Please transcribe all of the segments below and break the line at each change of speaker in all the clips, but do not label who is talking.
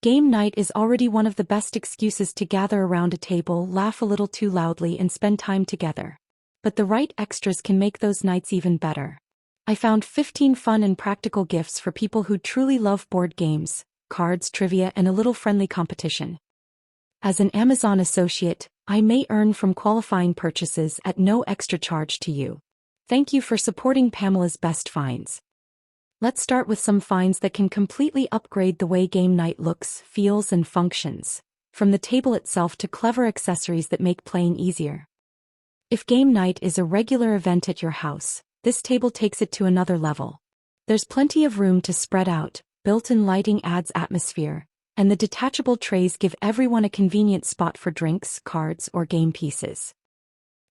Game night is already one of the best excuses to gather around a table, laugh a little too loudly, and spend time together. But the right extras can make those nights even better. I found 15 fun and practical gifts for people who truly love board games, cards, trivia, and a little friendly competition. As an Amazon associate, I may earn from qualifying purchases at no extra charge to you. Thank you for supporting Pamela's Best Finds. Let's start with some finds that can completely upgrade the way game night looks, feels, and functions, from the table itself to clever accessories that make playing easier. If game night is a regular event at your house, this table takes it to another level. There's plenty of room to spread out, built-in lighting adds atmosphere, and the detachable trays give everyone a convenient spot for drinks, cards, or game pieces.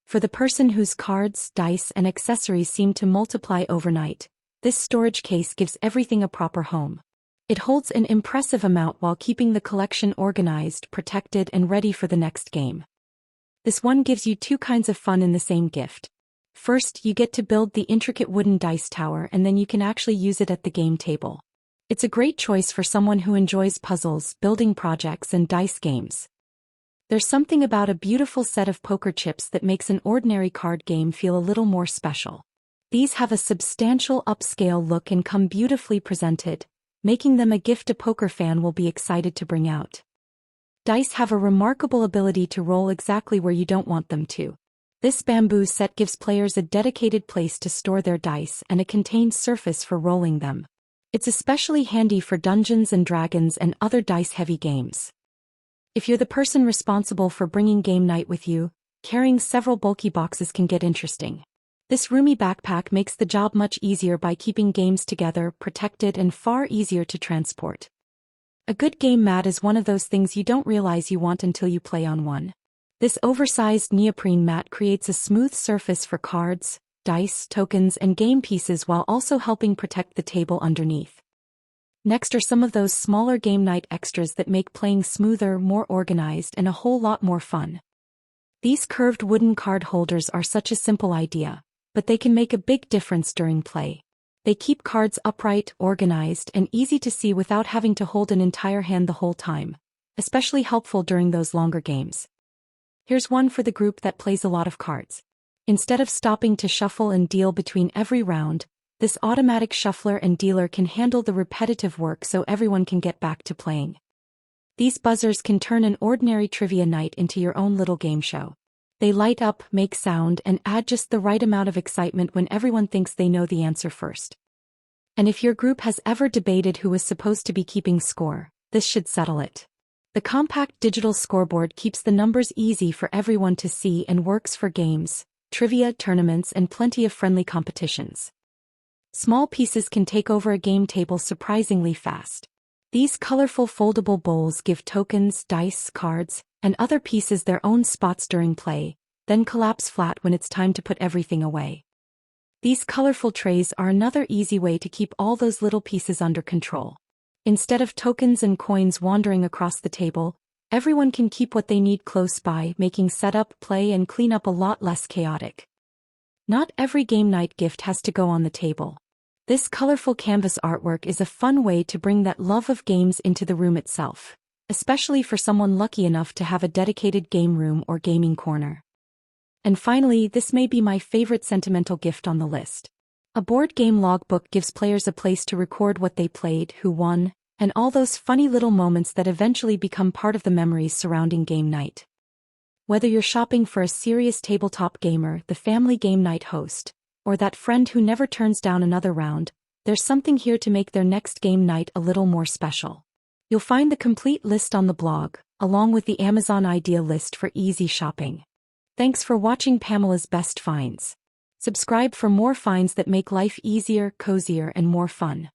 For the person whose cards, dice, and accessories seem to multiply overnight, this storage case gives everything a proper home. It holds an impressive amount while keeping the collection organized, protected, and ready for the next game. This one gives you two kinds of fun in the same gift. First, you get to build the intricate wooden dice tower, and then you can actually use it at the game table. It's a great choice for someone who enjoys puzzles, building projects, and dice games. There's something about a beautiful set of poker chips that makes an ordinary card game feel a little more special. These have a substantial upscale look and come beautifully presented, making them a gift a poker fan will be excited to bring out. Dice have a remarkable ability to roll exactly where you don't want them to. This bamboo set gives players a dedicated place to store their dice and a contained surface for rolling them. It's especially handy for Dungeons & Dragons and other dice-heavy games. If you're the person responsible for bringing game night with you, carrying several bulky boxes can get interesting. This roomy backpack makes the job much easier by keeping games together, protected, and far easier to transport. A good game mat is one of those things you don't realize you want until you play on one. This oversized neoprene mat creates a smooth surface for cards, dice, tokens, and game pieces while also helping protect the table underneath. Next are some of those smaller game night extras that make playing smoother, more organized, and a whole lot more fun. These curved wooden card holders are such a simple idea, but they can make a big difference during play. They keep cards upright, organized, and easy to see without having to hold an entire hand the whole time, especially helpful during those longer games. Here's one for the group that plays a lot of cards. Instead of stopping to shuffle and deal between every round, this automatic shuffler and dealer can handle the repetitive work so everyone can get back to playing. These buzzers can turn an ordinary trivia night into your own little game show. They light up, make sound, and add just the right amount of excitement when everyone thinks they know the answer first. And if your group has ever debated who was supposed to be keeping score, this should settle it. The compact digital scoreboard keeps the numbers easy for everyone to see and works for games, trivia, tournaments, and plenty of friendly competitions. Small pieces can take over a game table surprisingly fast. These colorful foldable bowls give tokens, dice, cards, and other pieces their own spots during play, then collapse flat when it's time to put everything away. These colorful trays are another easy way to keep all those little pieces under control. Instead of tokens and coins wandering across the table, everyone can keep what they need close by, making setup, play, and cleanup a lot less chaotic. Not every game night gift has to go on the table. This colorful canvas artwork is a fun way to bring that love of games into the room itself, especially for someone lucky enough to have a dedicated game room or gaming corner. And finally, this may be my favorite sentimental gift on the list. A board game logbook gives players a place to record what they played, who won, and all those funny little moments that eventually become part of the memories surrounding game night. Whether you're shopping for a serious tabletop gamer, the family game night host, or that friend who never turns down another round, there's something here to make their next game night a little more special. You'll find the complete list on the blog, along with the Amazon idea list for easy shopping. Thanks for watching Pamela's Best Finds. Subscribe for more finds that make life easier, cozier, and more fun.